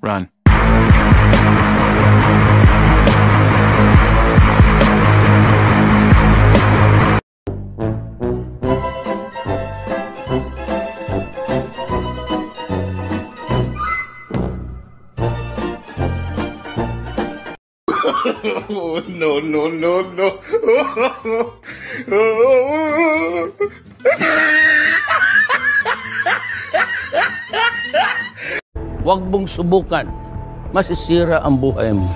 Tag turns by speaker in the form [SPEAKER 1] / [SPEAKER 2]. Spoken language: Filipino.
[SPEAKER 1] Run.
[SPEAKER 2] No, no, no, no.
[SPEAKER 3] Huwag mong subukan. Masisira ang buhay mo.